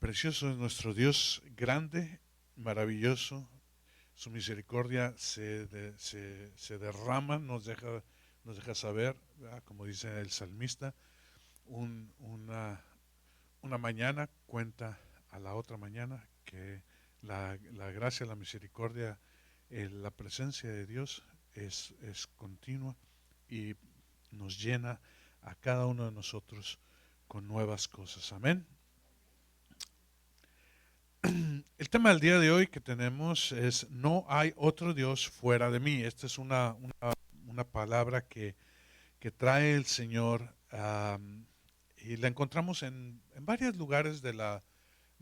Precioso es nuestro Dios, grande, maravilloso. Su misericordia se derrama, nos deja saber, ¿verdad? Como dice el salmista, un- una, una mañana cuenta a la otra mañana, que la gracia, la misericordia, la presencia de Dios es continua y nos llena a cada uno de nosotros con nuevas cosas. Amén. El tema del día de hoy que tenemos es: no hay otro Dios fuera de mí. Esta es una palabra que trae el Señor, y la encontramos en varios lugares de la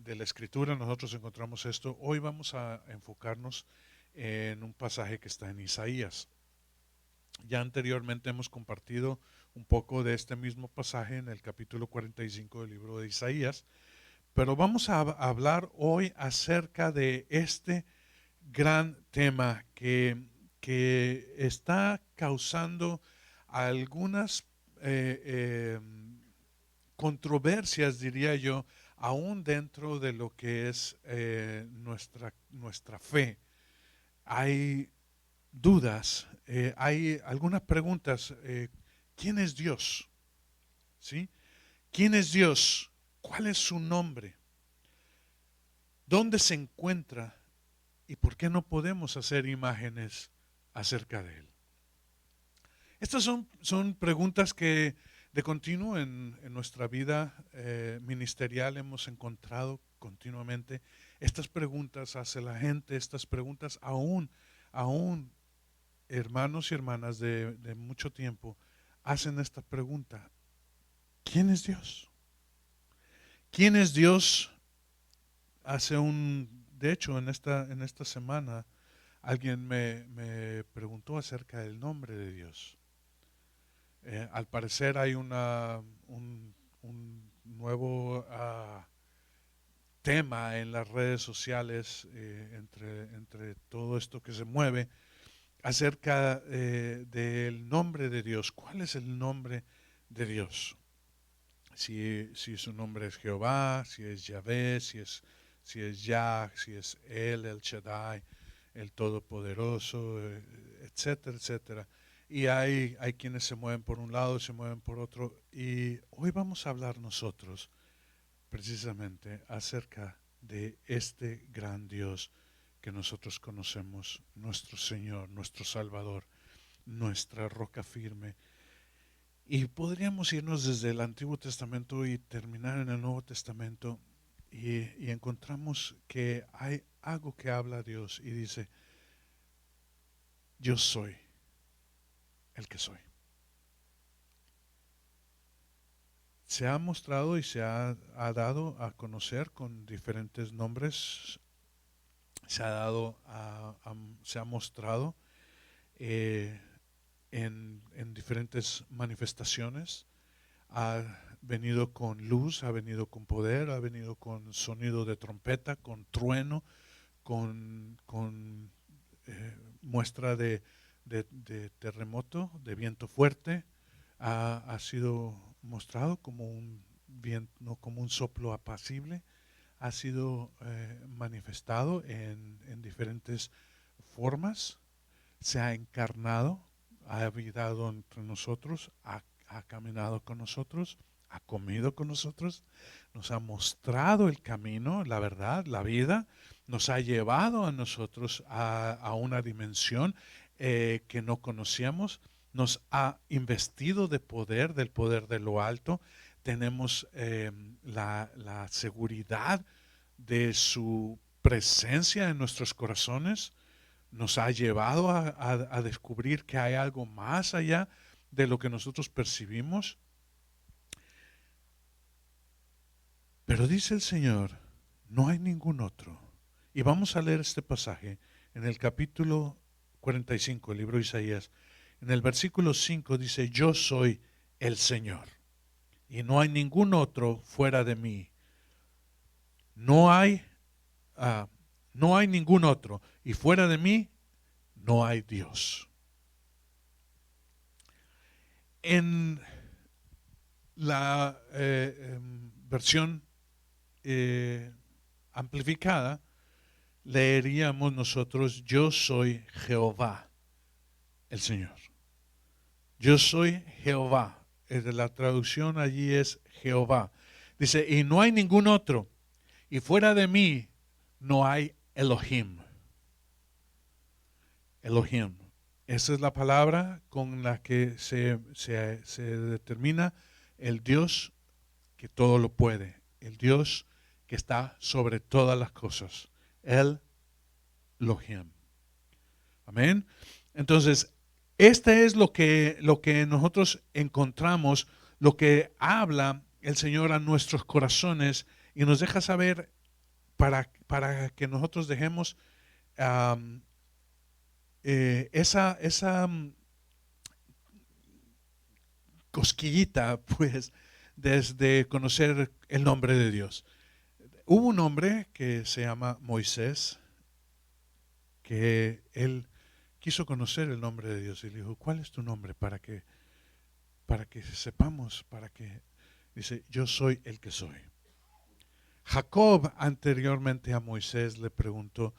Escritura. Nosotros encontramos esto. Hoy vamos a enfocarnos en un pasaje que está en Isaías. Ya anteriormente hemos compartido un poco de este mismo pasaje en el capítulo 45 del libro de Isaías, pero vamos a hablar hoy acerca de este gran tema que está causando algunas eh, eh, controversias, diría yo, aún dentro de lo que es nuestra fe. Hay dudas, hay algunas preguntas. ¿Quién es Dios? ¿Sí? ¿Quién es Dios? ¿Cuál es su nombre? ¿Dónde se encuentra? ¿Y por qué no podemos hacer imágenes acerca de él? Estas son preguntas que de continuo en nuestra vida ministerial hemos encontrado continuamente. Estas preguntas hace la gente, estas preguntas aún hermanos y hermanas de mucho tiempo hacen esta pregunta: ¿quién es Dios? ¿Quién es Dios? De hecho, en esta semana alguien me preguntó acerca del nombre de Dios. Al parecer hay un nuevo tema en las redes sociales, entre todo esto que se mueve acerca del nombre de Dios. ¿Cuál es el nombre de Dios? Si su nombre es Jehová, si es Yahvé, si es Yah, si es Él, el Shaddai, el Todopoderoso, etcétera, etcétera. Y hay quienes se mueven por un lado, se mueven por otro. Y hoy vamos a hablar nosotros precisamente acerca de este gran Dios que nosotros conocemos, nuestro Señor, nuestro Salvador, nuestra roca firme. Y podríamos irnos desde el Antiguo Testamento y terminar en el Nuevo Testamento, y encontramos que hay algo que habla Dios y dice: yo soy el que soy. Se ha mostrado y ha dado a conocer con diferentes nombres. Se ha mostrado eh, en diferentes manifestaciones. Ha venido con luz, ha venido con poder, ha venido con sonido de trompeta, con trueno, con muestra de terremoto, de viento fuerte. Ha sido mostrado como un viento, no como un soplo apacible. Ha sido manifestado en diferentes formas. Se ha encarnado, ha habitado entre nosotros, ha caminado con nosotros, ha comido con nosotros, nos ha mostrado el camino, la verdad, la vida, nos ha llevado a nosotros a una dimensión que no conocíamos, nos ha investido de poder, del poder de lo alto. Tenemos la seguridad de su presencia en nuestros corazones. Nos ha llevado a descubrir que hay algo más allá de lo que nosotros percibimos. Pero dice el Señor: no hay ningún otro. Y vamos a leer este pasaje en el capítulo 45, el libro de Isaías. En el versículo 5 dice: yo soy el Señor, y no hay ningún otro fuera de mí. No hay, ah, no hay ningún otro, y fuera de mí no hay Dios. En la versión amplificada, leeríamos nosotros: yo soy Jehová, el Señor. Yo soy Jehová. La traducción allí es Jehová. Dice, y no hay ningún otro, y fuera de mí no hay Elohim. Elohim. Esa es la palabra con la que se determina el Dios que todo lo puede, el Dios que está sobre todas las cosas, el Elohim. Amén. Entonces, este es lo que nosotros encontramos, lo que habla el Señor a nuestros corazones y nos deja saber para que nosotros dejemos um, esa cosquillita, pues, desde conocer el nombre de Dios. Hubo un hombre que se llama Moisés, que él quiso conocer el nombre de Dios y le dijo, ¿cuál es tu nombre? Para que sepamos, dice, yo soy el que soy. Jacob anteriormente a Moisés le preguntó,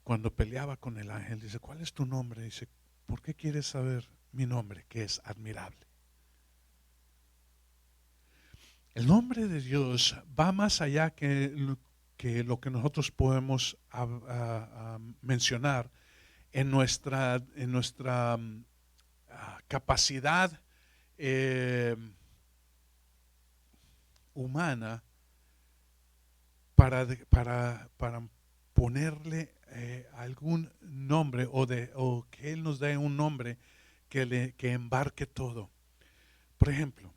cuando peleaba con el ángel, dice, ¿cuál es tu nombre? Dice, ¿por qué quieres saber mi nombre, que es admirable? El nombre de Dios va más allá que lo que nosotros podemos mencionar en nuestra capacidad humana para ponerle algún nombre o que Él nos dé un nombre que embarque todo. Por ejemplo,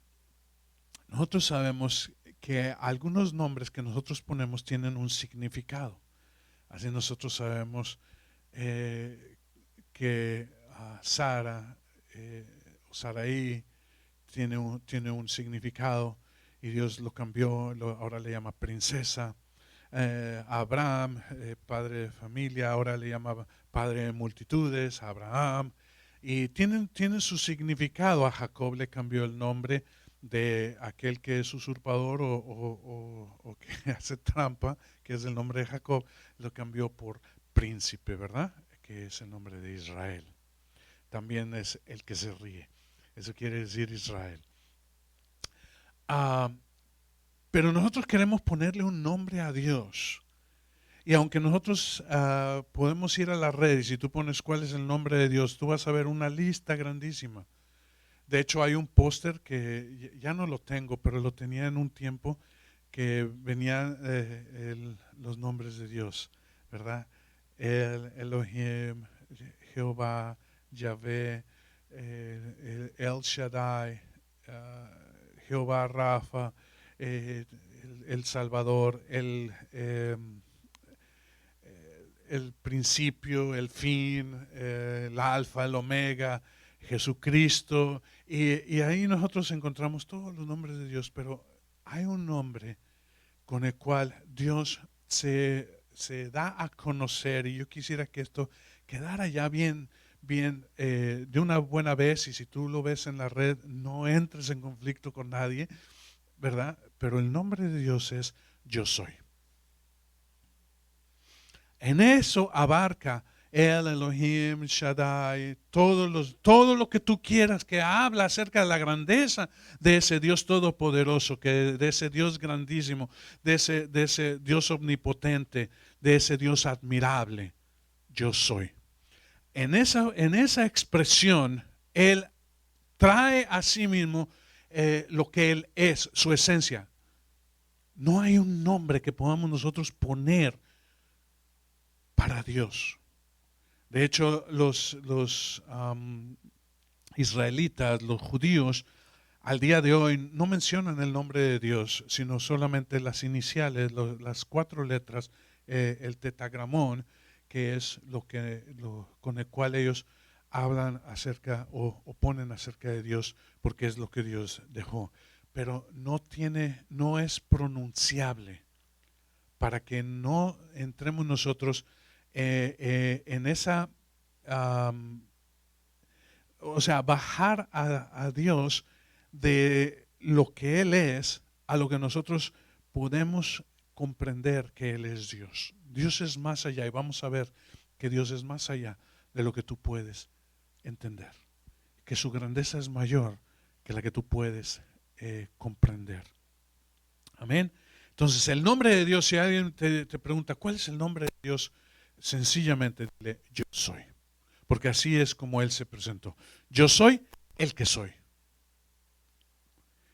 nosotros sabemos que algunos nombres que nosotros ponemos tienen un significado. Así nosotros sabemos que Sara o Saraí tiene un significado y Dios lo cambió, ahora le llama princesa. Abraham, padre de familia, ahora le llama padre de multitudes, Abraham. Y tienen su significado. A Jacob le cambió el nombre de aquel que es usurpador o que hace trampa, que es el nombre de Jacob, lo cambió por príncipe, ¿verdad? Que es el nombre de Israel. También es el que se ríe. Eso quiere decir Israel. Pero nosotros queremos ponerle un nombre a Dios. Y aunque nosotros podemos ir a las redes y si tú pones cuál es el nombre de Dios, tú vas a ver una lista grandísima. De hecho, hay un póster que ya no lo tengo, pero lo tenía en un tiempo que venían los nombres de Dios, ¿verdad? El Elohim, Jehová, Yahvé, El Shaddai, Jehová Rafa, el Salvador, el principio, el fin, el alfa, el omega, Jesucristo. Y ahí nosotros encontramos todos los nombres de Dios, pero hay un nombre con el cual Dios se da a conocer, y yo quisiera que esto quedara ya bien de una buena vez, y si tú lo ves en la red, no entres en conflicto con nadie, ¿verdad? Pero el nombre de Dios es yo soy. En eso abarca el Elohim, Shaddai, todo lo que tú quieras, que habla acerca de la grandeza de ese Dios todopoderoso, de ese Dios grandísimo, de ese Dios omnipotente, de ese Dios admirable. Yo soy. En esa expresión, Él trae a sí mismo lo que Él es, su esencia. No hay un nombre que podamos nosotros poner para Dios. De hecho, los israelitas, los judíos, al día de hoy no mencionan el nombre de Dios, sino solamente las iniciales, las 4 letras, el tetagramón, que es con el cual ellos hablan acerca o ponen acerca de Dios, porque es lo que Dios dejó. Pero no es pronunciable, para que no entremos nosotros en esa, o sea, bajar a Dios de lo que Él es a lo que nosotros podemos comprender que Él es Dios. Dios es más allá y vamos a ver que Dios es más allá de lo que tú puedes entender. Que su grandeza es mayor que la que tú puedes comprender. Amén. Entonces, el nombre de Dios, si alguien te pregunta, ¿cuál es el nombre de Dios? Sencillamente dile, yo soy. Porque así es como Él se presentó. Yo soy el que soy.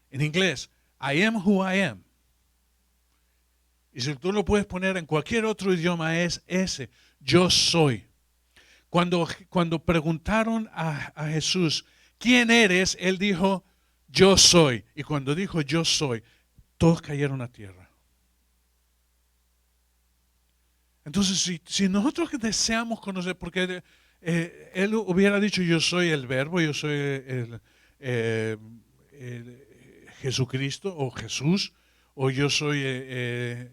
En inglés, I am who I am. Y si tú lo puedes poner en cualquier otro idioma, es ese, yo soy. Cuando preguntaron a Jesús, ¿quién eres? Él dijo, yo soy. Y cuando dijo, yo soy, todos cayeron a tierra. Entonces, si nosotros deseamos conocer, porque Él hubiera dicho, yo soy el verbo, yo soy el Jesucristo o Jesús, o yo soy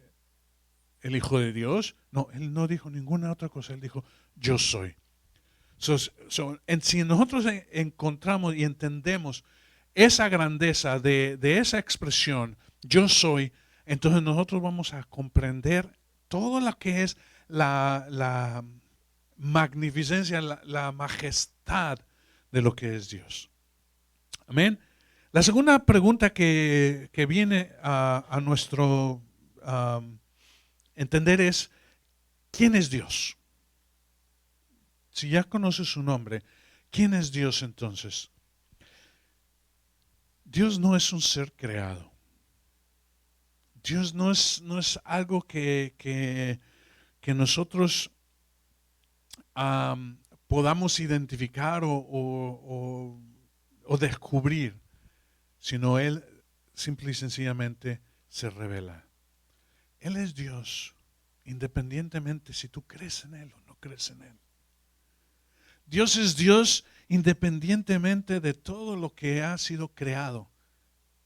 el Hijo de Dios. No, Él no dijo ninguna otra cosa, Él dijo, yo soy. Si nosotros encontramos y entendemos esa grandeza de esa expresión, yo soy, entonces nosotros vamos a comprender todo lo que es la magnificencia, la majestad de lo que es Dios. Amén. La segunda pregunta que viene a nuestro entender es, ¿quién es Dios? Si ya conoces su nombre, ¿quién es Dios entonces? Dios no es un ser creado. Dios no es algo que nosotros podamos identificar o descubrir, sino Él simple y sencillamente se revela. Él es Dios, independientemente si tú crees en Él o no crees en Él. Dios es Dios independientemente de todo lo que ha sido creado,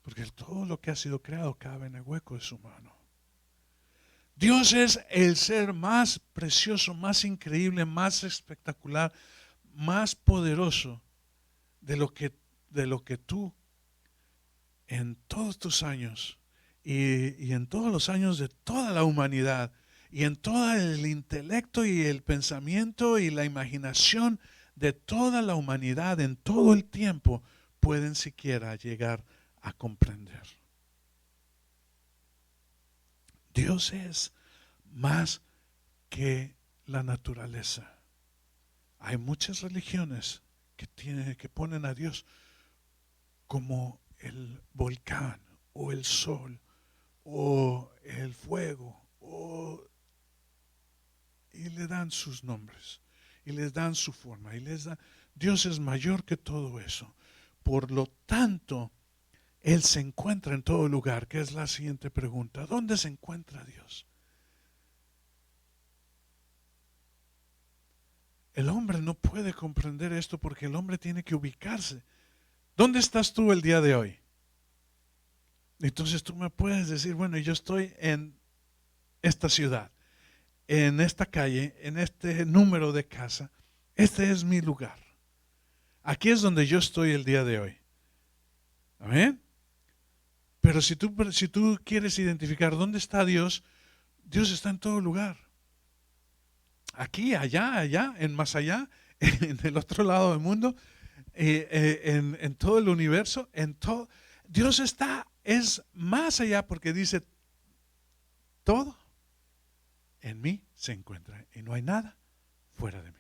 porque todo lo que ha sido creado cabe en el hueco de su mano. Dios es el ser más precioso, más increíble, más espectacular, más poderoso de lo que tú en todos tus años y en todos los años de toda la humanidad y en todo el intelecto y el pensamiento y la imaginación de toda la humanidad en todo el tiempo pueden siquiera llegar a comprender. Dios es más que la naturaleza. Hay muchas religiones que ponen a Dios como el volcán o el sol o el fuego y le dan sus nombres y les dan su forma y Dios es mayor que todo eso. Por lo tanto, Él se encuentra en todo lugar, que es la siguiente pregunta. ¿Dónde se encuentra Dios? El hombre no puede comprender esto porque el hombre tiene que ubicarse. ¿Dónde estás tú el día de hoy? Entonces tú me puedes decir, bueno, yo estoy en esta ciudad, en esta calle, en este número de casa. Este es mi lugar. Aquí es donde yo estoy el día de hoy. Amén. Pero si tú quieres identificar dónde está Dios, Dios está en todo lugar. Aquí, allá, en más allá, en el otro lado del mundo, en todo el universo, en todo. Dios es más allá porque dice, todo en mí se encuentra y no hay nada fuera de mí.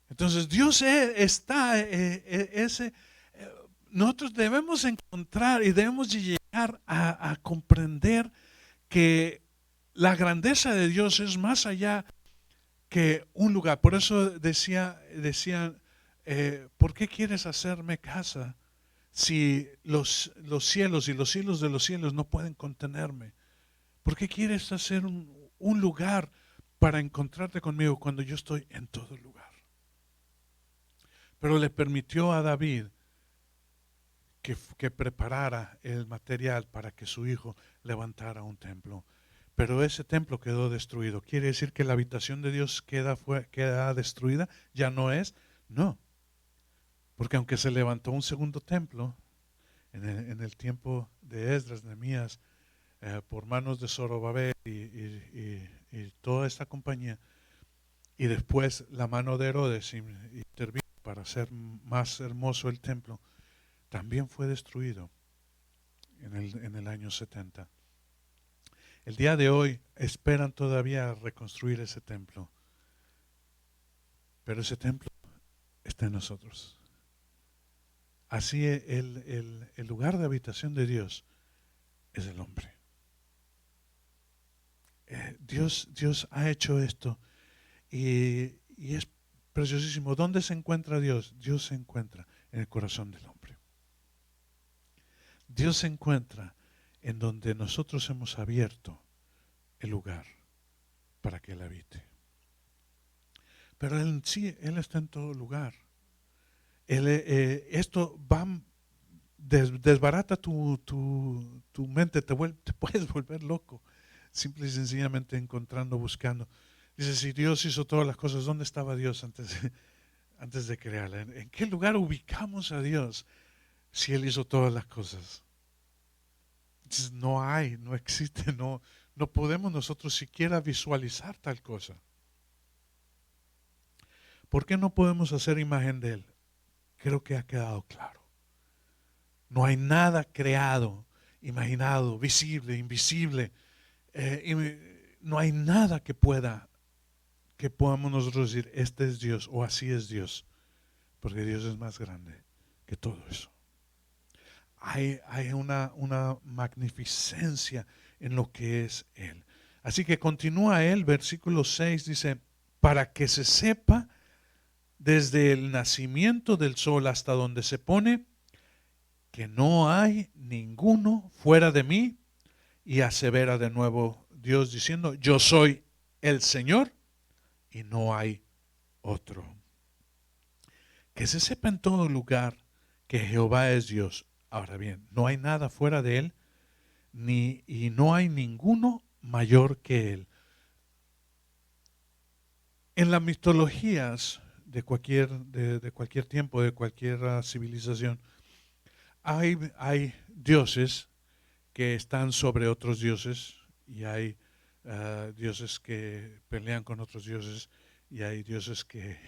Entonces Dios está, nosotros debemos encontrar y debemos llegar a comprender que la grandeza de Dios es más allá que un lugar. Por eso decían, ¿por qué quieres hacerme casa si los cielos y los cielos de los cielos no pueden contenerme? ¿Por qué quieres hacer un lugar para encontrarte conmigo cuando yo estoy en todo lugar? Pero le permitió a David que preparara el material para que su hijo levantara un templo. Pero ese templo quedó destruido. ¿Quiere decir que la habitación de Dios queda destruida? ¿Ya no es? No. Porque aunque se levantó un segundo templo en el tiempo de Esdras, Nehemías, por manos de Zorobabel y toda esta compañía, y después la mano de Herodes intervino para hacer más hermoso el templo, también fue destruido en el año 70. El día de hoy esperan todavía reconstruir ese templo, pero ese templo está en nosotros. Así el lugar de habitación de Dios es el hombre. Dios ha hecho esto y es preciosísimo. ¿Dónde se encuentra Dios? Dios se encuentra en el corazón del hombre. Dios se encuentra en donde nosotros hemos abierto el lugar para que Él habite. Pero Él sí, Él está en todo lugar. Esto desbarata tu mente, te puedes volver loco, simple y sencillamente encontrando, buscando. Dice, si Dios hizo todas las cosas, ¿dónde estaba Dios antes de crearla? ¿En qué lugar ubicamos a Dios si Él hizo todas las cosas? Entonces, no existe, no podemos nosotros siquiera visualizar tal cosa. ¿Por qué no podemos hacer imagen de Él? Creo que ha quedado claro. No hay nada creado, imaginado, visible, invisible. No hay nada que podamos nosotros decir, este es Dios o así es Dios. Porque Dios es más grande que todo eso. Hay una magnificencia en lo que es Él. Así que continúa Él, versículo 6 dice, para que se sepa desde el nacimiento del sol hasta donde se pone, que no hay ninguno fuera de mí, y asevera de nuevo Dios diciendo, yo soy el Señor y no hay otro. Que se sepa en todo lugar que Jehová es Dios. Ahora bien, no hay nada fuera de Él, y no hay ninguno mayor que Él. En las mitologías de cualquier tiempo, de cualquier civilización, hay dioses que están sobre otros dioses y hay dioses que pelean con otros dioses y hay dioses que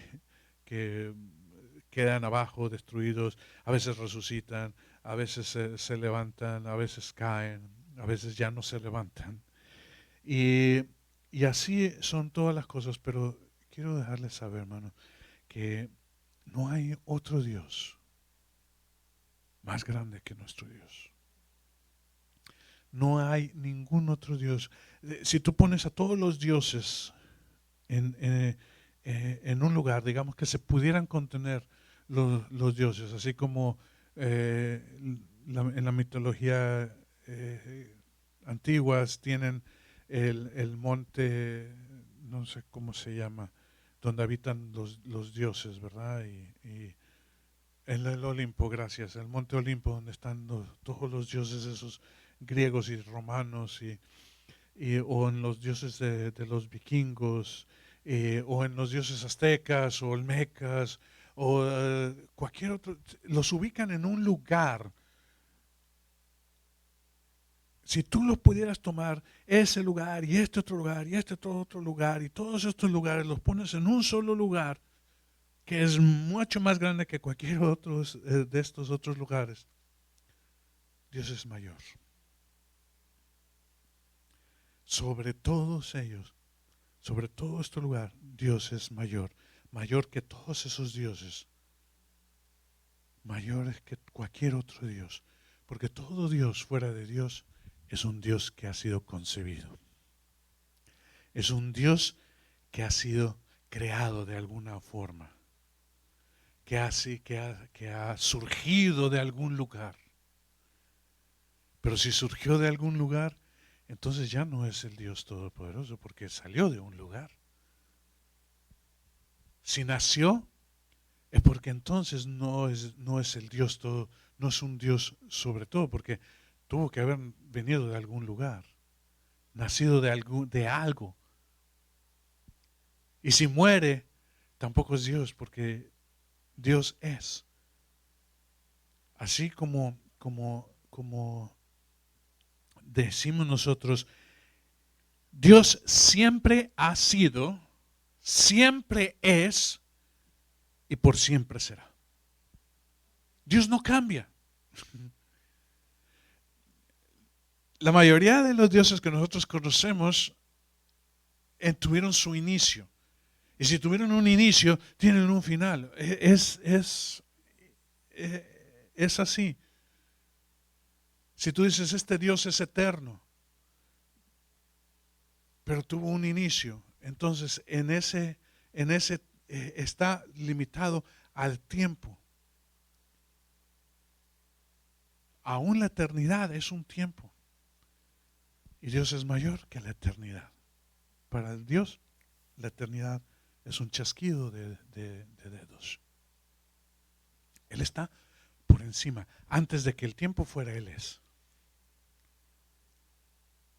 quedan abajo, destruidos, a veces resucitan, a veces se levantan, a veces caen, a veces ya no se levantan. Y, y así son todas las cosas, pero quiero dejarles saber, hermano, que no hay otro Dios más grande que nuestro Dios. No hay ningún otro Dios. Si tú pones a todos los dioses en un lugar, digamos que se pudieran contener los dioses, así como en la mitología antiguas tienen el monte, no sé cómo se llama, donde habitan los dioses, ¿verdad? Y el Olimpo, gracias, el monte Olimpo, donde están todos los dioses esos griegos y romanos, o en los dioses de los vikingos, o en los dioses aztecas o olmecas, o cualquier otro, los ubican en un lugar. Si tú los pudieras tomar, ese lugar y este otro lugar y este otro lugar y todos estos lugares los pones en un solo lugar, que es mucho más grande que cualquier otro de estos otros lugares, Dios es mayor. Sobre todos ellos, sobre todo este lugar, Dios es mayor, mayor que todos esos dioses, mayores que cualquier otro Dios, porque todo Dios fuera de Dios es un Dios que ha sido concebido, es un Dios que ha sido creado de alguna forma, que ha surgido de algún lugar. Pero si surgió de algún lugar, entonces ya no es el Dios Todopoderoso, porque salió de un lugar. Si nació, es porque entonces no es el Dios todo, no es un Dios sobre todo, porque tuvo que haber venido de algún lugar, nacido de algo. Y si muere, tampoco es Dios, porque Dios es. Así como decimos nosotros, Dios siempre ha sido, siempre es y por siempre será. Dios no cambia. La mayoría de los dioses que nosotros conocemos tuvieron su inicio. Y si tuvieron un inicio, tienen un final. Es así. Si tú dices, este Dios es eterno, pero tuvo un inicio, entonces en ese está limitado al tiempo. Aún la eternidad es un tiempo. Y Dios es mayor que la eternidad. Para Dios, la eternidad es un chasquido de dedos. Él está por encima. Antes de que el tiempo fuera, Él es.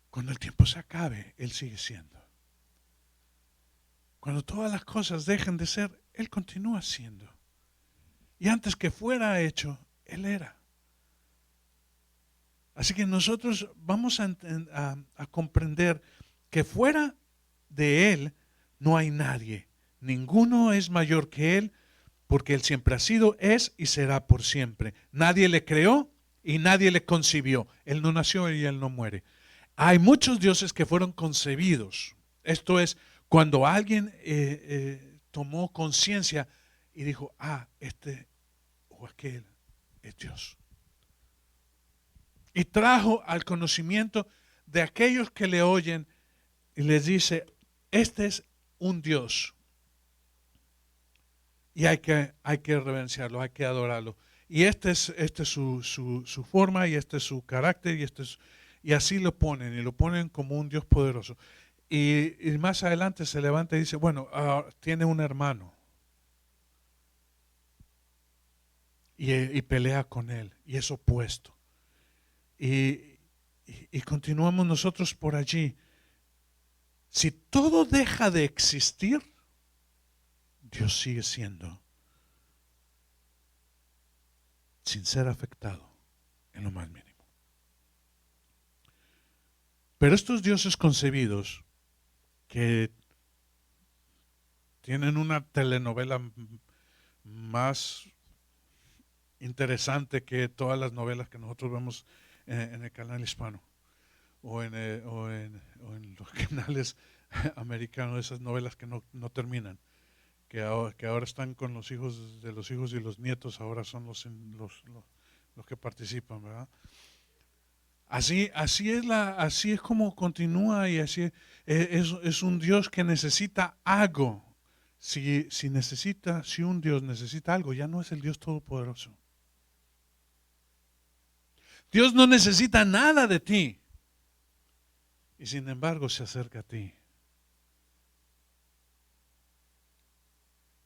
Cuando el tiempo se acabe, Él sigue siendo. Cuando todas las cosas dejen de ser, Él continúa siendo. Y antes que fuera hecho, Él era. Así que nosotros vamos a comprender que fuera de Él no hay nadie. Ninguno es mayor que Él, porque Él siempre ha sido, es y será por siempre. Nadie le creó y nadie le concibió. Él no nació y Él no muere. Hay muchos dioses que fueron concebidos. Esto es, cuando alguien tomó conciencia y dijo, este o aquel es Dios. Y trajo al conocimiento de aquellos que le oyen y les dice, este es un Dios. Y hay que reverenciarlo, hay que adorarlo. Y este es su forma, y este es su carácter, y así lo ponen, y lo ponen como un Dios poderoso. Y más adelante se levanta y dice, bueno, tiene un hermano. Y pelea con él, y es opuesto. Y continuamos nosotros por allí. Si todo deja de existir, Dios sigue siendo, sin ser afectado en lo más mínimo. Pero estos dioses concebidos, que tienen una telenovela más interesante que todas las novelas que nosotros vemos en el canal hispano o en los canales americanos, esas novelas que no terminan, que ahora están con los hijos y los nietos, ahora son los que participan, ¿verdad? Así es como continúa, y así es un Dios que necesita algo. Si un Dios necesita algo, ya no es el Dios todopoderoso. Dios no necesita nada de ti, y sin embargo se acerca a ti.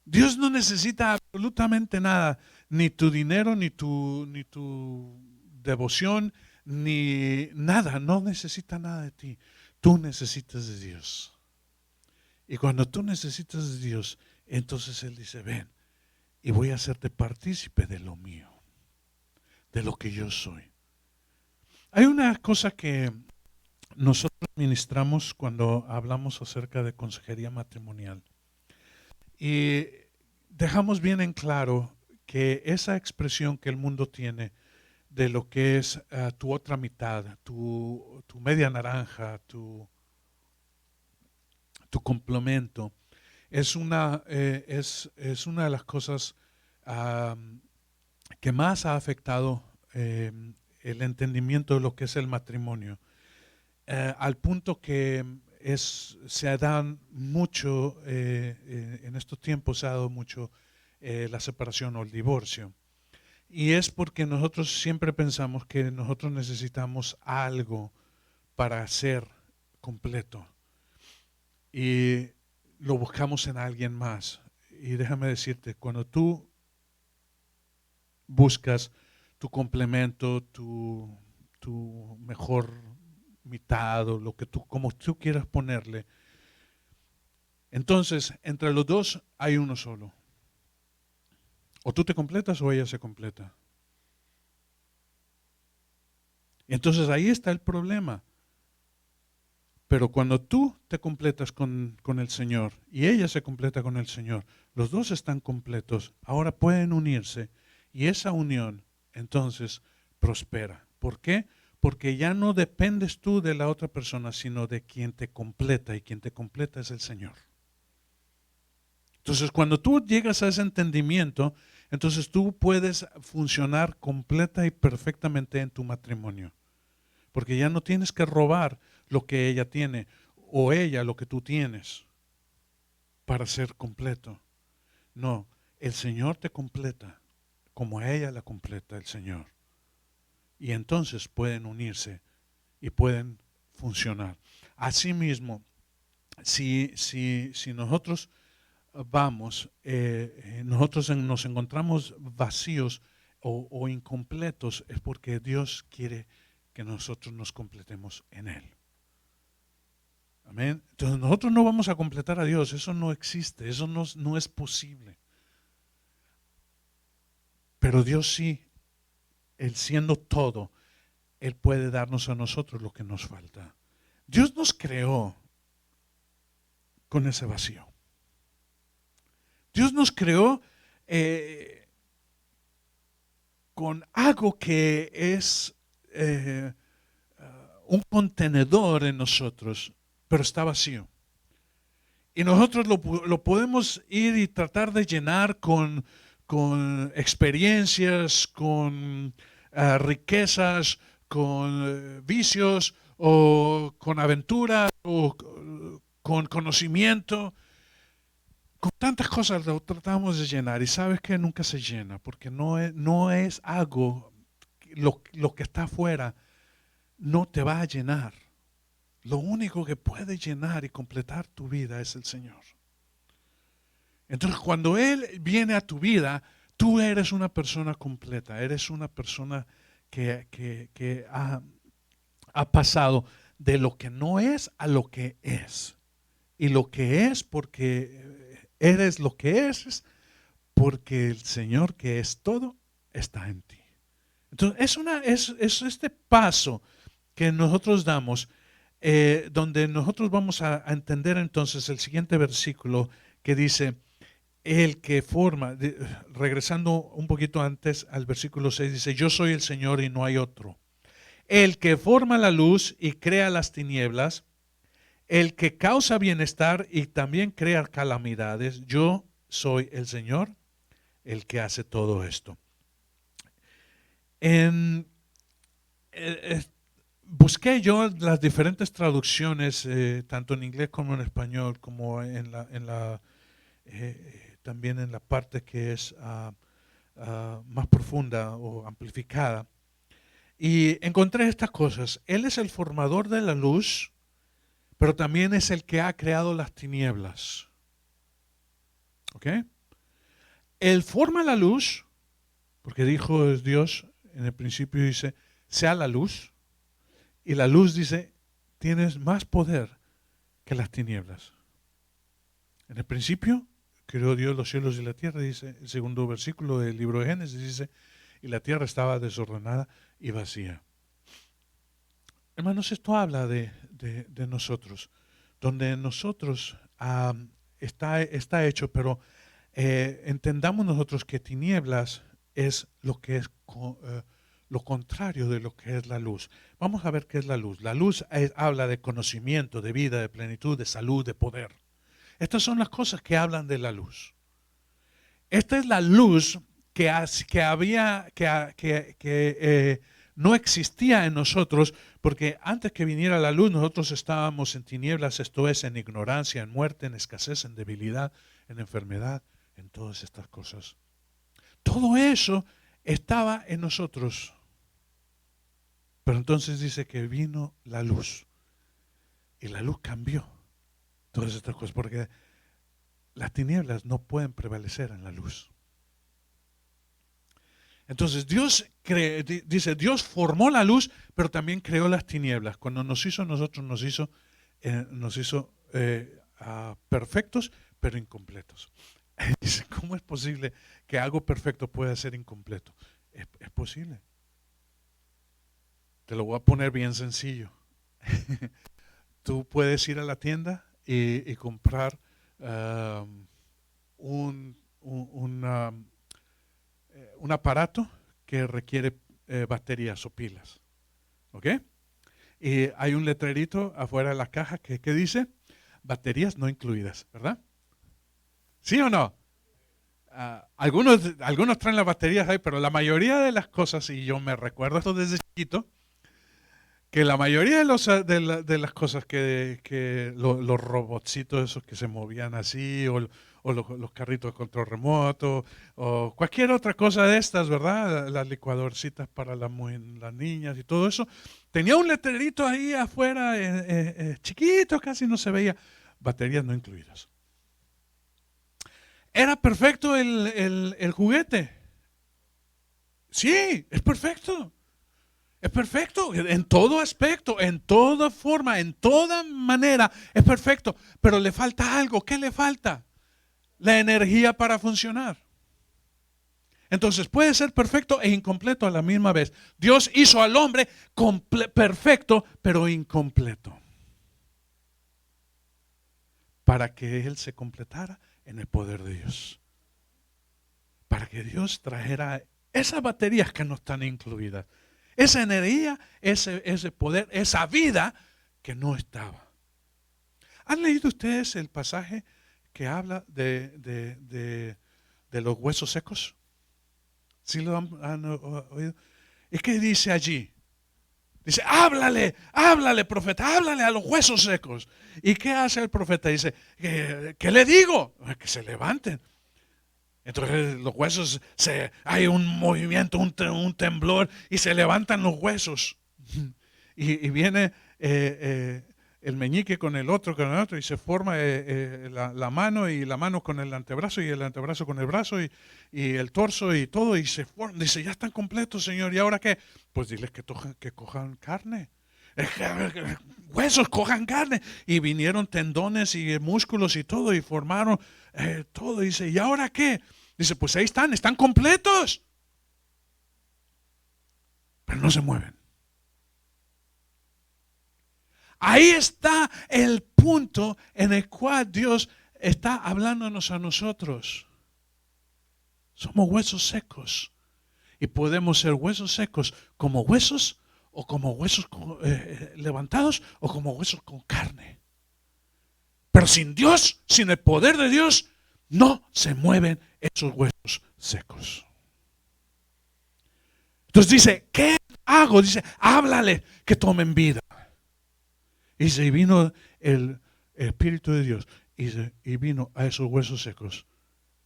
Dios no necesita absolutamente nada, ni tu dinero, ni tu devoción, ni nada. No necesita nada de ti. Tú necesitas de Dios. Y cuando tú necesitas de Dios, entonces Él dice, ven, y voy a hacerte partícipe de lo mío, de lo que yo soy. Hay una cosa que nosotros ministramos cuando hablamos acerca de consejería matrimonial. Y dejamos bien en claro que esa expresión que el mundo tiene de lo que es tu otra mitad, tu media naranja, tu complemento, es una de las cosas que más ha afectado el entendimiento de lo que es el matrimonio, al punto que se dan mucho, en estos tiempos se ha dado mucho la separación o el divorcio. Y es porque nosotros siempre pensamos que nosotros necesitamos algo para ser completo. Y lo buscamos en alguien más. Y déjame decirte, cuando tú buscas tu complemento, tu mejor mitad, o como tú quieras ponerle, entonces entre los dos hay uno solo. O tú te completas o ella se completa. Entonces ahí está el problema. Pero cuando tú te completas con el Señor y ella se completa con el Señor, los dos están completos, ahora pueden unirse y esa unión entonces prospera. ¿Por qué? Porque ya no dependes tú de la otra persona, sino de quien te completa y quien te completa es el Señor. Entonces cuando tú llegas a ese entendimiento, entonces tú puedes funcionar completa y perfectamente en tu matrimonio. Porque ya no tienes que robar lo que ella tiene o ella lo que tú tienes para ser completo. No, el Señor te completa como a ella la completa el Señor. Y entonces pueden unirse y pueden funcionar. Asimismo, si nosotros vamos, nosotros nos encontramos vacíos o incompletos, es porque Dios quiere que nosotros nos completemos en Él. Amén. Entonces nosotros no vamos a completar a Dios, eso no existe, eso no es posible. Pero Dios sí, Él siendo todo, Él puede darnos a nosotros lo que nos falta. Dios nos creó con ese vacío. Dios nos creó con algo que es un contenedor en nosotros, pero está vacío. Y nosotros lo podemos ir y tratar de llenar con experiencias, con riquezas, con vicios o con aventuras o con conocimiento. Con tantas cosas lo tratamos de llenar y sabes que nunca se llena porque no es algo, lo que está afuera no te va a llenar. Lo único que puede llenar y completar tu vida es el Señor. Entonces, cuando Él viene a tu vida, tú eres una persona completa, eres una persona que ha pasado de lo que no es a lo que es. Y lo que es porque eres lo que es porque el Señor que es todo está en ti. Entonces, es este paso que nosotros damos, donde nosotros vamos a entender entonces el siguiente versículo que dice, el que forma, regresando un poquito antes al versículo 6, dice, yo soy el Señor y no hay otro. El que forma la luz y crea las tinieblas, el que causa bienestar y también crea calamidades, yo soy el Señor, el que hace todo esto. En, eh, eh, busqué yo las diferentes traducciones, tanto en inglés como en español, como también en la parte que es más profunda o amplificada. Y encontré estas cosas. Él es el formador de la luz, pero también es el que ha creado las tinieblas. ¿Ok? Él forma la luz, porque dijo Dios, en el principio dice, sea la luz. Y la luz dice, tienes más poder que las tinieblas. En el principio creó Dios los cielos y la tierra, dice el segundo versículo del libro de Génesis, dice, y la tierra estaba desordenada y vacía. Hermanos, esto habla de nosotros, donde nosotros está hecho, pero entendamos nosotros que tinieblas es lo que es lo contrario de lo que es la luz. Vamos a ver qué es la luz. La luz habla de conocimiento, de vida, de plenitud, de salud, de poder. Estas son las cosas que hablan de la luz. Esta es la luz que no existía en nosotros, porque antes que viniera la luz nosotros estábamos en tinieblas, esto es, en ignorancia, en muerte, en escasez, en debilidad, en enfermedad, en todas estas cosas. Todo eso estaba en nosotros. Pero entonces dice que vino la luz y la luz cambió todas estas cosas, porque las tinieblas no pueden prevalecer en la luz. Entonces dice, Dios formó la luz, pero también creó las tinieblas. Cuando nos hizo a nosotros, nos hizo perfectos, pero incompletos. Dice, ¿cómo es posible que algo perfecto pueda ser incompleto? Es posible. Te lo voy a poner bien sencillo. Tú puedes ir a la tienda y comprar un, un aparato que requiere baterías o pilas. ¿Ok? Y hay un letrerito afuera de la caja que dice baterías no incluidas, ¿verdad? ¿Sí o no? Algunos traen las baterías ahí, pero la mayoría de las cosas, y yo me recuerdo esto desde chiquito, que la mayoría de las cosas los robotcitos esos que se movían así, o los carritos de control remoto, o cualquier otra cosa de estas, ¿verdad? Las licuadorcitas para las niñas y todo eso, tenía un letrerito ahí afuera, chiquito, casi no se veía, baterías no incluidas. ¿Era perfecto el juguete? Sí, es perfecto. Es perfecto, en todo aspecto, en toda forma, en toda manera, es perfecto. Pero le falta algo. ¿Qué le falta? La energía para funcionar. Entonces puede ser perfecto e incompleto a la misma vez. Dios hizo al hombre perfecto, pero incompleto. Para que él se completara en el poder de Dios. Para que Dios trajera esas baterías que no están incluidas. Esa energía, ese poder, esa vida que no estaba. ¿Han leído ustedes el pasaje que habla de los huesos secos? ¿Sí lo han oído? ¿Y qué dice allí? Dice, háblale, profeta, háblale a los huesos secos. ¿Y qué hace el profeta? Dice, ¿qué le digo? Que se levanten. Entonces los huesos, hay un movimiento, un temblor y se levantan los huesos. Y viene el meñique con el otro y se forma la mano y la mano con el antebrazo y el antebrazo con el brazo y el torso y todo y se forma. Dice, ya están completos, Señor. ¿Y ahora qué? Pues diles que cojan carne. Huesos, cojan carne. Y vinieron tendones y músculos y todo y formaron todo. Dice, ¿y ahora qué? Dice, pues ahí están completos. Pero no se mueven. Ahí está el punto en el cual Dios está hablándonos a nosotros. Somos huesos secos. Y podemos ser huesos secos como huesos o como huesos levantados o como huesos con carne. Pero sin Dios, sin el poder de Dios, no se mueven esos huesos secos. Entonces dice, ¿qué hago? Dice, háblale que tomen vida. Y se vino el Espíritu de Dios y vino a esos huesos secos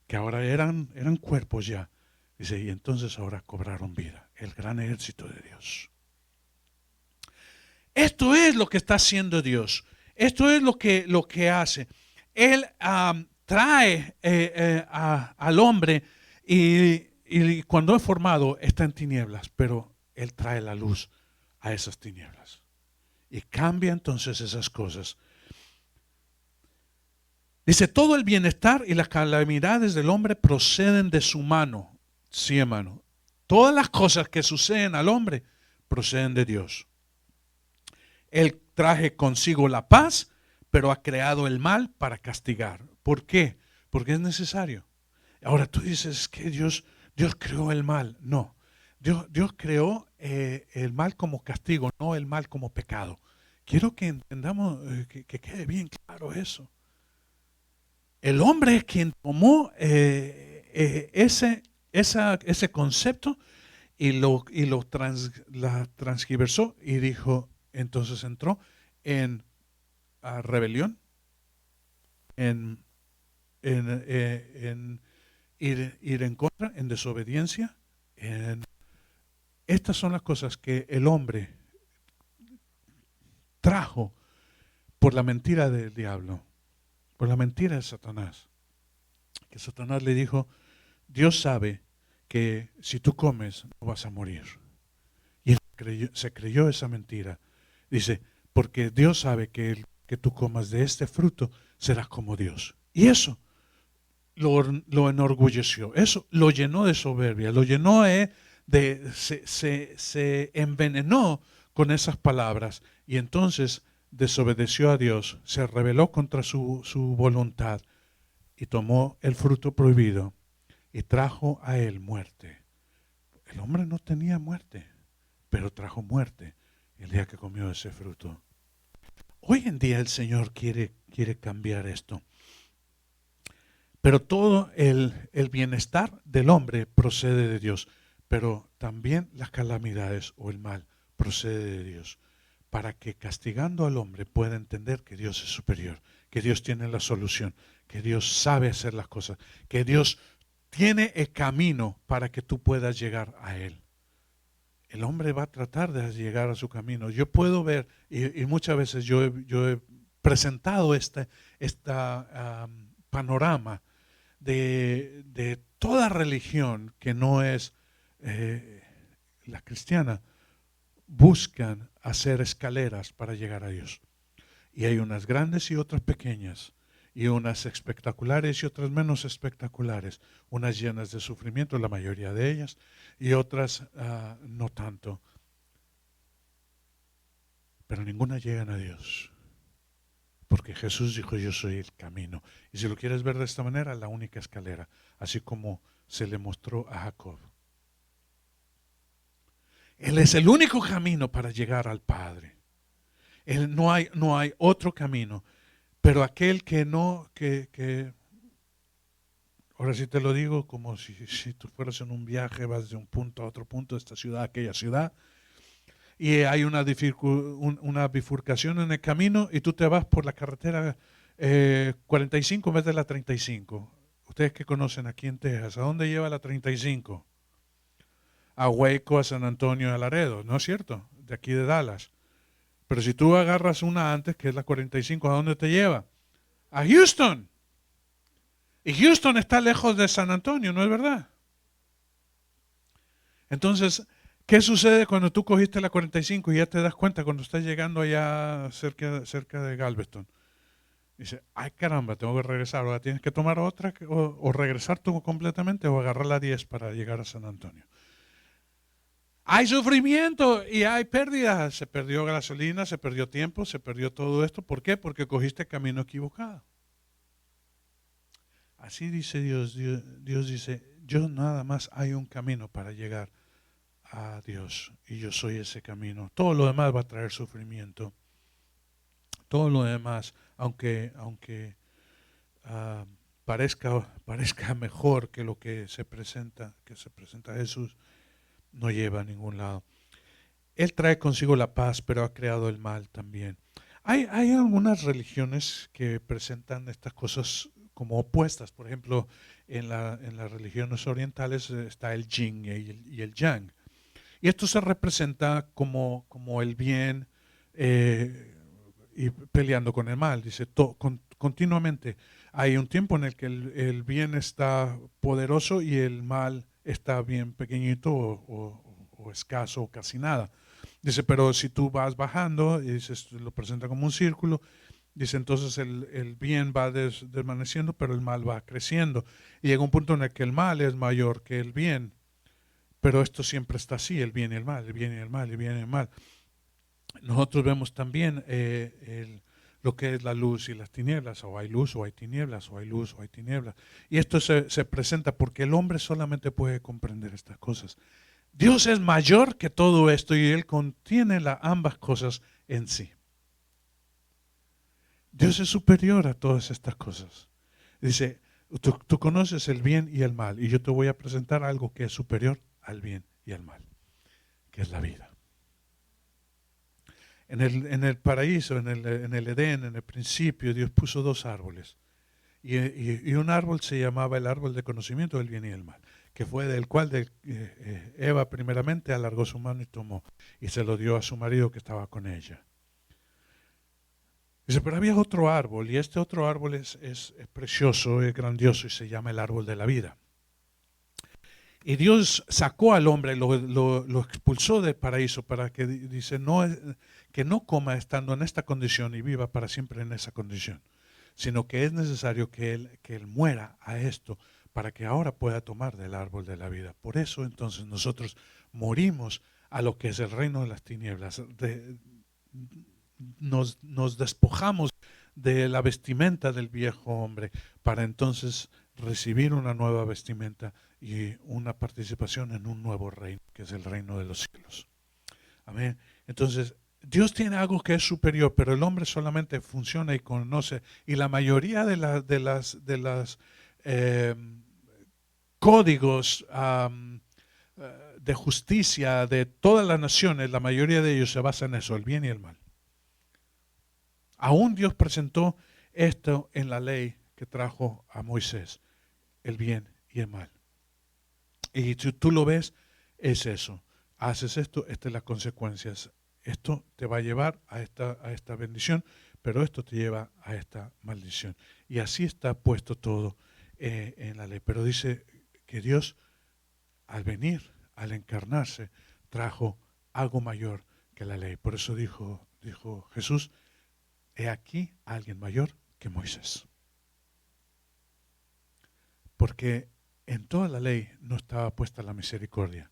que ahora eran cuerpos ya. Dice, y entonces ahora cobraron vida, el gran ejército de Dios. Esto es lo que está haciendo Dios. Esto es lo que hace. Él trae al hombre y cuando es formado está en tinieblas, pero Él trae la luz a esas tinieblas. Y cambia entonces esas cosas. Dice, todo el bienestar y las calamidades del hombre proceden de su mano. Sí, hermano. Todas las cosas que suceden al hombre proceden de Dios. Él traje consigo la paz, pero ha creado el mal para castigar. ¿Por qué? Porque es necesario. Ahora tú dices que Dios creó el mal. No. Dios creó el mal como castigo, no el mal como pecado. Quiero que entendamos, que quede bien claro eso. El hombre es quien tomó ese concepto y la transgiversó y dijo, entonces entró en rebelión, en ir en contra, en desobediencia. Estas son las cosas que el hombre trajo por la mentira del diablo, por la mentira de Satanás. Que Satanás le dijo, Dios sabe que si tú comes no vas a morir. Y él se creyó esa mentira. Dice, porque Dios sabe que tú comas de este fruto serás como Dios. Y eso lo enorgulleció, eso lo llenó de soberbia, lo llenó se envenenó con esas palabras y entonces desobedeció a Dios, se rebeló contra su voluntad y tomó el fruto prohibido y trajo a él muerte. El hombre no tenía muerte, pero trajo muerte el día que comió ese fruto. Hoy en día el Señor quiere cambiar esto. Pero todo el bienestar del hombre procede de Dios, pero también las calamidades o el mal procede de Dios, para que castigando al hombre pueda entender que Dios es superior, que Dios tiene la solución, que Dios sabe hacer las cosas, que Dios tiene el camino para que tú puedas llegar a Él. El hombre va a tratar de llegar a su camino. Yo puedo ver, y muchas veces yo he presentado este panorama de toda religión que no es la cristiana, buscan hacer escaleras para llegar a Dios. Y hay unas grandes y otras pequeñas, y unas espectaculares y otras menos espectaculares, unas llenas de sufrimiento, la mayoría de ellas, y otras no tanto. Pero ninguna llegan a Dios. Porque Jesús dijo, yo soy el camino. Y si lo quieres ver de esta manera, la única escalera, así como se le mostró a Jacob. Él es el único camino para llegar al Padre. No hay otro camino. Pero aquel que no, ahora sí te lo digo, como si tú fueras en un viaje, vas de un punto a otro punto, de esta ciudad a aquella ciudad, y hay una bifurcación en el camino y tú te vas por la carretera 45 en vez de la 35. Ustedes que conocen aquí en Texas, ¿a dónde lleva la 35? A Waco, a San Antonio, a Laredo, ¿no es cierto? De aquí de Dallas. Pero si tú agarras una antes, que es la 45, ¿a dónde te lleva? A Houston. Y Houston está lejos de San Antonio, ¿no es verdad? Entonces, ¿qué sucede cuando tú cogiste la 45 y ya te das cuenta cuando estás llegando allá cerca de Galveston? Dice, ay caramba, tengo que regresar. Ahora tienes que tomar otra o regresar tú completamente o agarrar la 10 para llegar a San Antonio. Hay sufrimiento y hay pérdidas. Se perdió gasolina, se perdió tiempo, se perdió todo esto. ¿Por qué? Porque cogiste el camino equivocado. Así dice Dios. Dios dice, yo nada más hay un camino para llegar a Dios y yo soy ese camino. Todo lo demás va a traer sufrimiento. Todo lo demás, aunque parezca mejor que lo que se presenta Jesús, no lleva a ningún lado. Él trae consigo la paz, pero ha creado el mal también. Hay algunas religiones que presentan estas cosas como opuestas. Por ejemplo, en las religiones orientales está el yin y el yang. Y esto se representa como el bien y peleando con el mal. Dice, continuamente hay un tiempo en el que el bien está poderoso y el mal está bien pequeñito o escaso o casi nada. Dice, pero si tú vas bajando, y dice, lo presenta como un círculo, dice, entonces el bien va desvaneciendo, pero el mal va creciendo. Y llega un punto en el que el mal es mayor que el bien. Pero esto siempre está así, el bien y el mal, el bien y el mal, el bien y el mal. Nosotros vemos también lo que es la luz y las tinieblas, o hay luz o hay tinieblas, o hay luz o hay tinieblas. Y esto se presenta porque el hombre solamente puede comprender estas cosas. Dios es mayor que todo esto y Él contiene ambas cosas en sí. Dios es superior a todas estas cosas. Dice, tú conoces el bien y el mal y yo te voy a presentar algo que es superior al bien y al mal, que es la vida. En el paraíso, en el Edén, en el principio, Dios puso dos árboles. Y un árbol se llamaba el árbol de conocimiento del bien y del mal, que fue del cual Eva primeramente alargó su mano y tomó, y se lo dio a su marido que estaba con ella. Dice, pero había otro árbol, y este otro árbol es precioso, es grandioso, y se llama el árbol de la vida. Y Dios sacó al hombre, lo expulsó del paraíso para que, dice, que no coma estando en esta condición y viva para siempre en esa condición, sino que es necesario que él muera a esto para que ahora pueda tomar del árbol de la vida. Por eso entonces nosotros morimos a lo que es el reino de las tinieblas. Nos despojamos de la vestimenta del viejo hombre para entonces recibir una nueva vestimenta y una participación en un nuevo reino, que es el reino de los cielos. Amén. Entonces, Dios tiene algo que es superior, pero el hombre solamente funciona y conoce. Y la mayoría de las eh, códigos de justicia de todas las naciones, la mayoría de ellos se basan en eso, el bien y el mal. Aún Dios presentó esto en la ley que trajo a Moisés, el bien y el mal. Y si tú lo ves, es eso. Haces esto, estas son las consecuencias. Esto te va a llevar a esta bendición, pero esto te lleva a esta maldición. Y así está puesto todo en la ley. Pero dice que Dios, al venir, al encarnarse, trajo algo mayor que la ley. Por eso dijo Jesús, he aquí a alguien mayor que Moisés. Porque en toda la ley no estaba puesta la misericordia,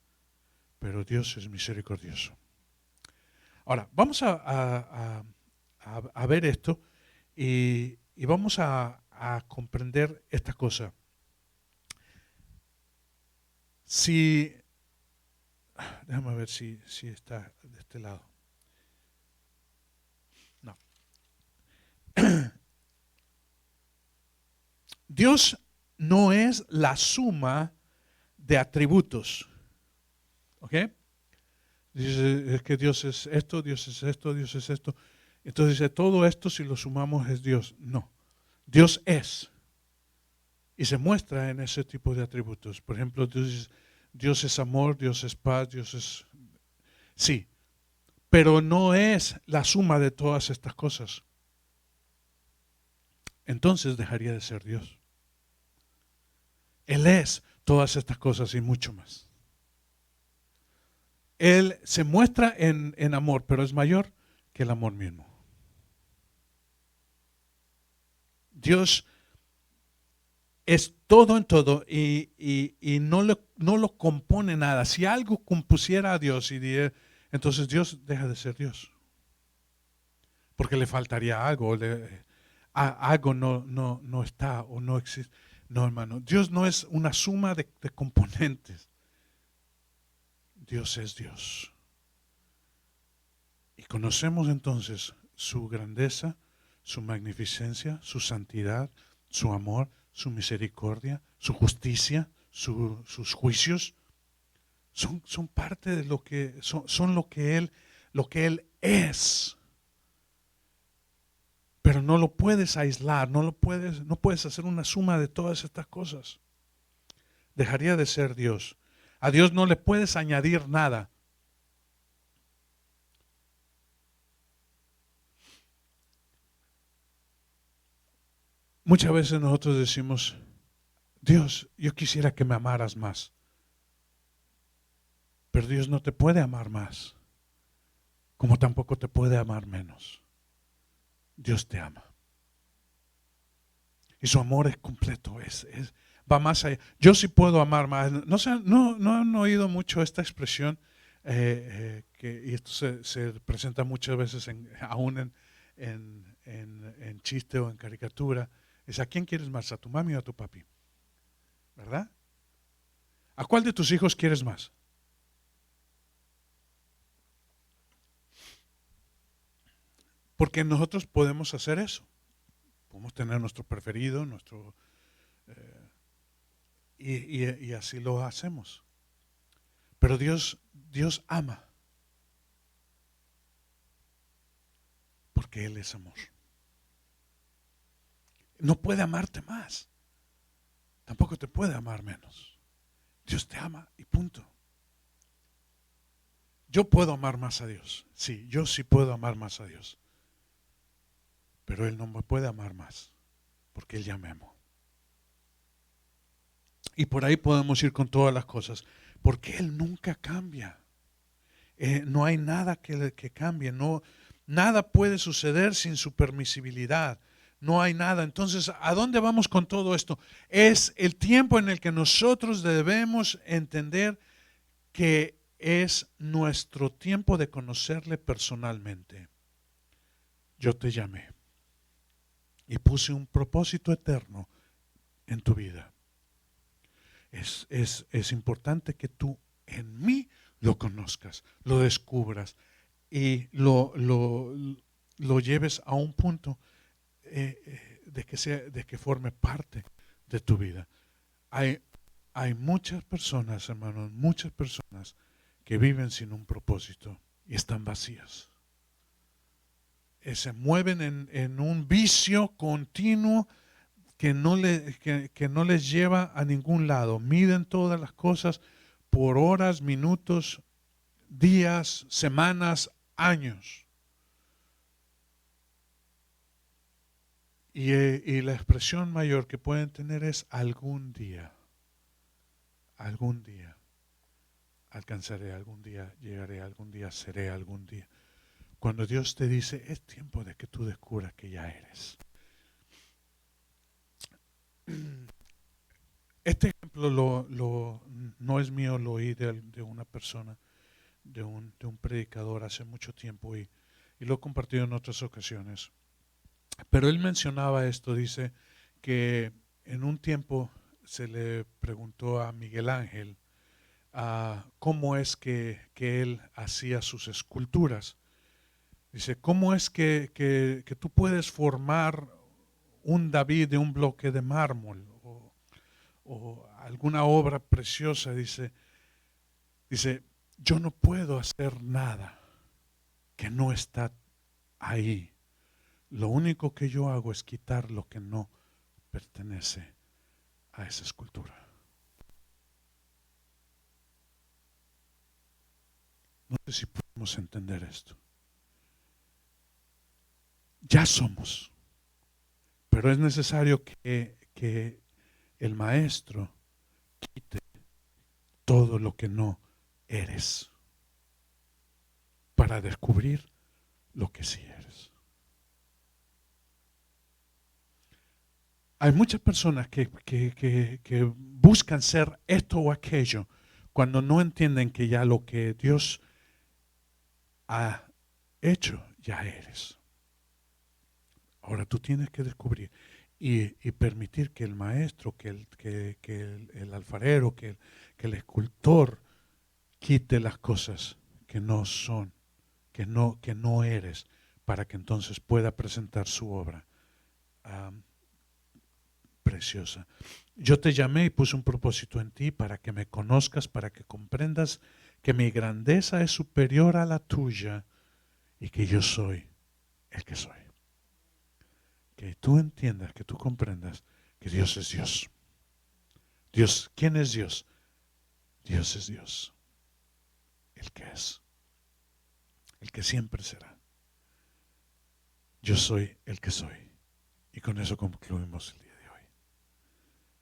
pero Dios es misericordioso. Ahora, vamos a ver esto y vamos a comprender esta cosa. Déjame ver si está de este lado. No. Dios no es la suma de atributos. ¿Ok? Dice, es que Dios es esto, Dios es esto, Dios es esto. Entonces dice, todo esto si lo sumamos es Dios. No, Dios es. Y se muestra en ese tipo de atributos. Por ejemplo, Dios es amor, Dios es paz, Dios es... Sí, pero no es la suma de todas estas cosas. Entonces dejaría de ser Dios. Él es todas estas cosas y mucho más. Él se muestra en amor, pero es mayor que el amor mismo. Dios es todo en todo y no lo compone nada. Si algo compusiera a Dios, entonces Dios deja de ser Dios. Porque le faltaría algo, algo no está o no existe. No, hermano, Dios no es una suma de componentes. Dios es Dios. Y conocemos entonces su grandeza, su magnificencia, su santidad, su amor, su misericordia, su justicia, sus juicios. Son parte de lo que son lo que Él es. Pero no lo puedes aislar, no puedes hacer una suma de todas estas cosas. Dejaría de ser Dios. A Dios no le puedes añadir nada. Muchas veces nosotros decimos, Dios, yo quisiera que me amaras más. Pero Dios no te puede amar más, como tampoco te puede amar menos. Dios te ama. Y su amor es completo, va más allá. Yo sí puedo amar más. No han oído mucho esta expresión, y esto se presenta muchas veces aún en chiste o en caricatura. Es, ¿a quién quieres más? ¿A tu mami o a tu papi? ¿Verdad? ¿A cuál de tus hijos quieres más? Porque nosotros podemos hacer eso. Podemos tener nuestro preferido, y así lo hacemos. Pero Dios ama. Porque Él es amor. No puede amarte más. Tampoco te puede amar menos. Dios te ama y punto. Yo puedo amar más a Dios. Sí, yo sí puedo amar más a Dios. Pero Él no me puede amar más. Porque Él ya me amó. Y por ahí podemos ir con todas las cosas. Porque Él nunca cambia. No hay nada que cambie. Nada puede suceder sin su permisibilidad. No hay nada. Entonces, ¿a dónde vamos con todo esto? Es el tiempo en el que nosotros debemos entender que es nuestro tiempo de conocerle personalmente. Yo te llamé y puse un propósito eterno en tu vida. Es importante que tú en mí lo conozcas, lo descubras y lo lleves a un punto de que forme parte de tu vida. Hay muchas personas, hermanos, muchas personas que viven sin un propósito y están vacías. Se mueven en un vicio continuo que no les lleva a ningún lado. Miden todas las cosas por horas, minutos, días, semanas, años. Y la expresión mayor que pueden tener es algún día, alcanzaré, algún día llegaré, algún día seré, algún día. Cuando Dios te dice, es tiempo de que tú descubras que ya eres. Este ejemplo no es mío, lo oí de una persona, de un predicador hace mucho tiempo y lo he compartido en otras ocasiones. Pero él mencionaba esto, dice que en un tiempo se le preguntó a Miguel Ángel cómo es que él hacía sus esculturas. Dice, ¿cómo es que tú puedes formar un David de un bloque de mármol o alguna obra preciosa? Dice, yo no puedo hacer nada que no está ahí. Lo único que yo hago es quitar lo que no pertenece a esa escultura. No sé si podemos entender esto. Ya somos, pero es necesario que el maestro quite todo lo que no eres para descubrir lo que sí eres. Hay muchas personas que buscan ser esto o aquello cuando no entienden que ya lo que Dios ha hecho, ya eres. Ahora tú tienes que descubrir y permitir que el maestro, que el alfarero, que el escultor quite las cosas que no son, que no eres, para que entonces pueda presentar su obra preciosa. Yo te llamé y puse un propósito en ti para que me conozcas, para que comprendas que mi grandeza es superior a la tuya y que yo soy el que soy. Que tú entiendas, que tú comprendas que Dios es Dios. Dios, ¿quién es Dios? Dios es Dios. El que es. El que siempre será. Yo soy el que soy. Y con eso concluimos el día de hoy.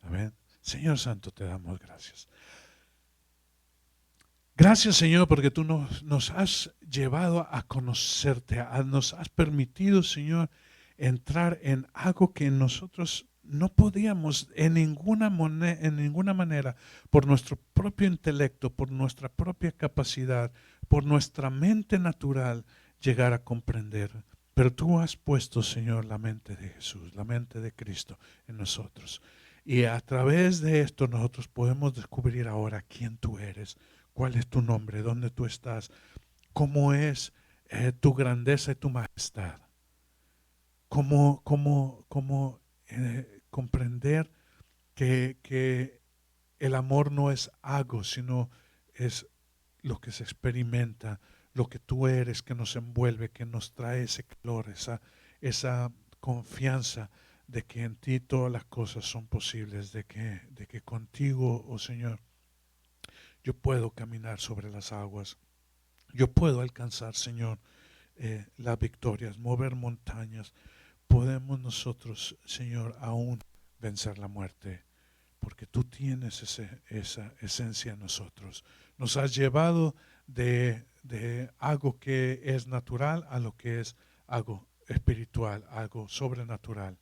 Amén. Señor Santo, te damos gracias. Gracias, Señor, porque tú nos has llevado a conocerte, nos has permitido, Señor, entrar en algo que nosotros no podíamos en ninguna manera, por nuestro propio intelecto, por nuestra propia capacidad, por nuestra mente natural, llegar a comprender. Pero tú has puesto, Señor, la mente de Jesús, la mente de Cristo en nosotros. Y a través de esto nosotros podemos descubrir ahora quién tú eres, cuál es tu nombre, dónde tú estás, cómo es tu grandeza y tu majestad. Cómo comprender que el amor no es algo, sino es lo que se experimenta, lo que tú eres, que nos envuelve, que nos trae ese calor, esa confianza de que en ti todas las cosas son posibles, de que contigo, oh Señor, yo puedo caminar sobre las aguas, yo puedo alcanzar, Señor, las victorias, mover montañas. Podemos nosotros, Señor, aún vencer la muerte, porque tú tienes esa esencia en nosotros. Nos has llevado de algo que es natural a lo que es algo espiritual, algo sobrenatural.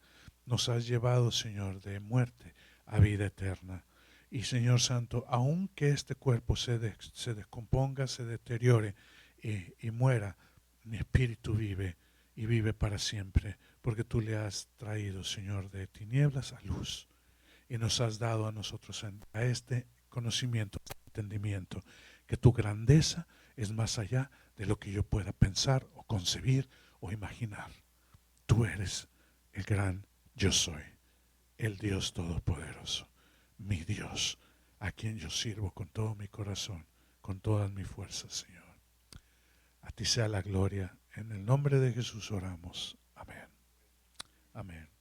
Nos has llevado, Señor, de muerte a vida eterna. Y Señor Santo, aunque este cuerpo se descomponga, se deteriore y muera, mi espíritu vive y vive para siempre, porque tú le has traído, Señor, de tinieblas a luz y nos has dado a nosotros a este conocimiento, este entendimiento, que tu grandeza es más allá de lo que yo pueda pensar o concebir o imaginar. Tú eres el gran yo soy, el Dios todopoderoso, mi Dios, a quien yo sirvo con todo mi corazón, con todas mis fuerzas, Señor. A ti sea la gloria. En el nombre de Jesús oramos. Amén. Amén.